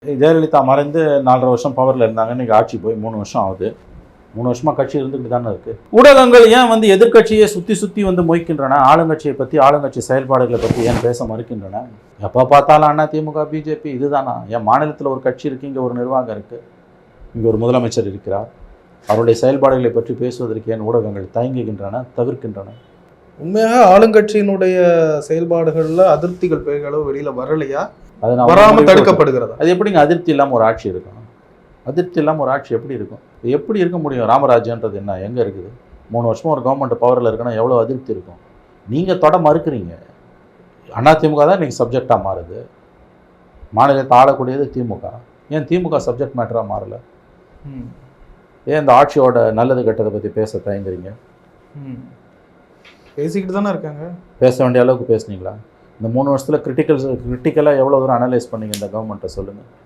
ஜெயலலிதா மறைந்து 4.5 வருஷம் பவரில் இருந்தாங்க. இன்றைக்கி ஆட்சி போய் 3 வருஷம் ஆகுது. 3 வருஷமாக கட்சி இருந்துக்கிட்டு தானே இருக்குது. ஊடகங்கள் ஏன் வந்து எதிர்க்கட்சியை சுற்றி வந்து மொய்க்கின்றன? ஆளுங்கட்சியை பற்றி, ஆளுங்கட்சி செயல்பாடுகளை பற்றி ஏன் பேச மறுக்கின்றன? எப்போ பார்த்தாலும் அண்ணா திமுக பிஜேபி இதுதானா? என் மாநிலத்தில் ஒரு கட்சி இருக்குது, இங்கே ஒரு நிர்வாகம் இருக்குது, இங்கே ஒரு முதலமைச்சர் இருக்கிறார். அவருடைய செயல்பாடுகளை பற்றி பேசுவதற்கு ஏன் ஊடகங்கள் தயங்குகின்றன, தவிர்க்கின்றன? உண்மையாக ஆளுங்கட்சியினுடைய செயல்பாடுகளில் அதிருப்திகள் பெருகளவு வெளியில் வரலையா? அது வராமல் தடுக்கப்படுகிறதா? அது எப்படிங்க அதிருப்தி இல்லாமல் ஒரு ஆட்சி இருக்கும்? அதிருப்தி இல்லாமல் ஒரு ஆட்சி எப்படி இருக்கும்? எப்படி இருக்க முடியும்? ராமராஜ்யன்றது என்ன எங்கே இருக்குது? 3 வருஷமாக ஒரு கவர்மெண்ட் பவரில் இருக்குன்னா எவ்வளோ அதிருப்தி இருக்கும்? நீங்கள் தொட மறுக்கிறீங்க. அதிமுக தான் இன்றைக்கி சப்ஜெக்டாக மாறுது. மாநிலத்தை ஆளக்கூடியது திமுக. ஏன் திமுக சப்ஜெக்ட் மேட்டராக மாறலை? ஏன் இந்த ஆட்சியோட நல்லது கெட்டதை பற்றி பேச தயங்குறீங்க? பேசிக்கிட்டு தானே இருக்காங்க. பேச வேண்டிய அளவுக்கு பேசுனீங்களா? இந்த 3 வருஷத்தில் கிரிட்டிக்கலாக எவ்வளோ தூரம் அனலைஸ் பண்ணீங்க இந்த கவர்மெண்ட்டை சொல்லுங்கள்.